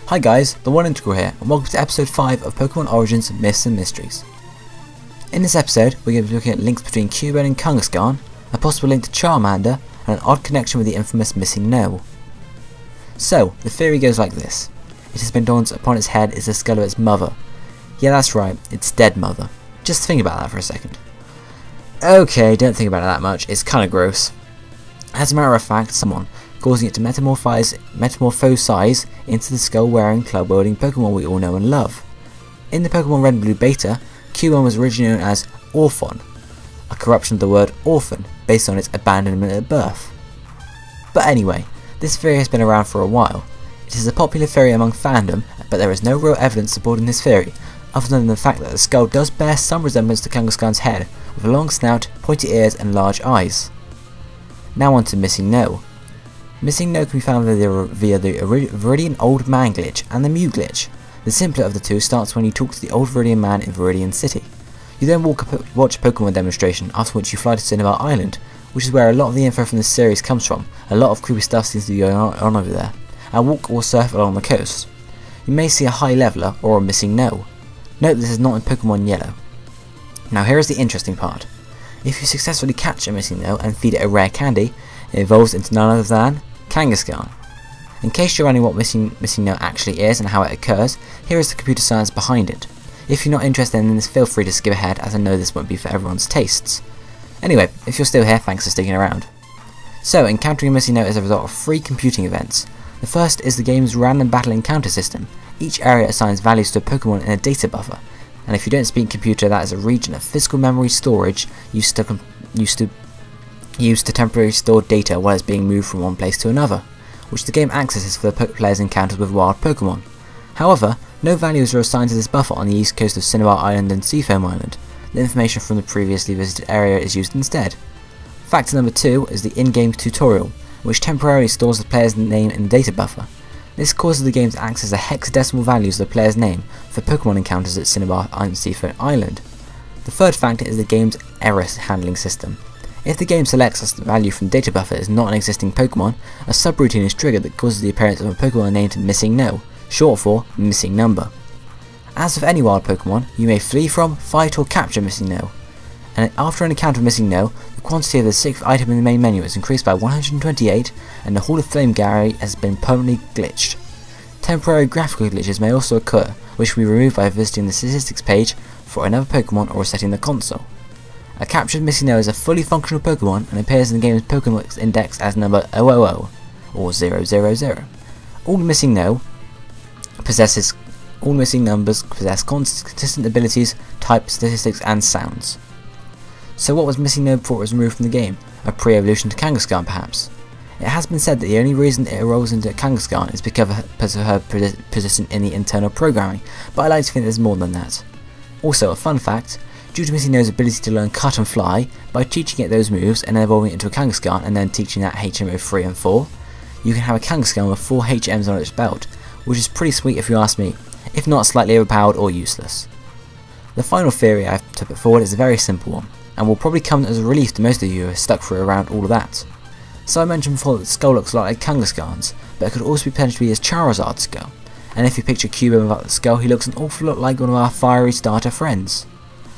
Hi guys, the One Integral here, and welcome to episode 5 of Pokemon Origins Myths and Mysteries. In this episode, we're going to be looking at links between Cubone and Kangaskhan, a possible link to Charmander, and an odd connection with the infamous missing no. So, the theory goes like this. It has been dawned upon its head is the skull of its mother. Yeah, that's right, its dead mother. Just think about that for a second. Okay, don't think about it that much, it's kinda gross. As a matter of fact, someone causing it to metamorphose into the skull-wearing, club-wielding Pokemon we all know and love. In the Pokemon Red and Blue Beta, Cubone was originally known as Orphon, a corruption of the word orphan, based on its abandonment at birth. But anyway, this theory has been around for a while. It is a popular theory among fandom, but there is no real evidence supporting this theory, other than the fact that the skull does bear some resemblance to Kangaskhan's head, with a long snout, pointy ears and large eyes. Now on to Missing No. Missing No can be found via the Viridian Old Man glitch and the Mew glitch. The simpler of the two starts when you talk to the Old Viridian Man in Viridian City. You then watch a Pokemon demonstration, after which you fly to Cinnabar Island, which is where a lot of the info from this series comes from. A lot of creepy stuff seems to be going on over there. And walk or surf along the coast. You may see a High Leveler or a Missing No. Note this is not in Pokemon Yellow. Now here is the interesting part. If you successfully catch a Missing No and feed it a rare candy, it evolves into none other than Kangaskhan. In case you're wondering what Missing No actually is and how it occurs, here is the computer science behind it. If you're not interested in this, feel free to skip ahead, as I know this won't be for everyone's tastes. Anyway, if you're still here, thanks for sticking around. So, encountering a Missing No is a result of 3 computing events. The first is the game's random battle encounter system. Each area assigns values to a Pokemon in a data buffer, and if you don't speak computer, that is a region of physical memory storage used to temporarily store data while it's being moved from one place to another, which the game accesses for the player's encounters with wild Pokemon. However, no values are assigned to this buffer on the east coast of Cinnabar Island and Seafoam Island. The information from the previously visited area is used instead. Factor number 2 is the in-game tutorial, which temporarily stores the player's name in the data buffer. This causes the game to access the hexadecimal values of the player's name for Pokemon encounters at Cinnabar and Seafoam Island. The third factor is the game's error handling system. If the game selects a value from data buffer is not an existing Pokemon, a subroutine is triggered that causes the appearance of a Pokemon named Missing No, short for Missing Number. As with any wild Pokemon, you may flee from, fight or capture Missing No. And after an encounter with Missing No, the quantity of the 6th item in the main menu is increased by 128 and the Hall of Flame gallery has been permanently glitched. Temporary graphical glitches may also occur, which can be removed by visiting the statistics page for another Pokemon or resetting the console. A captured Missing No is a fully functional Pokemon and appears in the game's Pokemon index as number 000 or 000. All Missing numbers possess consistent abilities, type, statistics and sounds. So what was Missing No before it was removed from the game? A pre-evolution to Kangaskhan perhaps? It has been said that the only reason it evolves into Kangaskhan is because of her position in the internal programming, but I like to think there's more than that. Also, a fun fact, due to Missing No's ability to learn Cut and Fly, by teaching it those moves and then evolving it into a Kangaskhan and then teaching that HMO 3 and 4, you can have a Kangaskhan with 4 HMs on its belt, which is pretty sweet if you ask me, if not slightly overpowered or useless. The final theory I have to put forward is a very simple one, and will probably come as a relief to most of you who are stuck through around all of that. So I mentioned before that the skull looks a lot like Kangaskhan's, but it could also be potentially as Charizard's skull, and if you picture Cubone without the skull, he looks an awful lot like one of our fiery starter friends.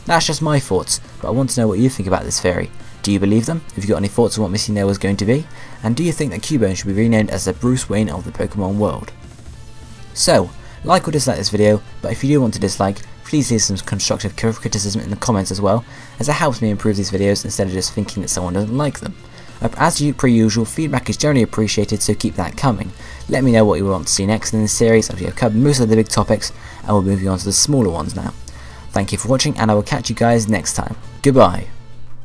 That's just my thoughts, but I want to know what you think about this theory. Do you believe them? Have you got any thoughts on what Missing No was going to be? And do you think that Cubone should be renamed as the Bruce Wayne of the Pokemon world? So, like or dislike this video, but if you do want to dislike, please leave some constructive criticism in the comments as well, as it helps me improve these videos instead of just thinking that someone doesn't like them. As per usual, feedback is generally appreciated, so keep that coming. Let me know what you want to see next in this series, as we have covered most of the big topics, and we're moving on to the smaller ones now. Thank you for watching, and I will catch you guys next time. Goodbye.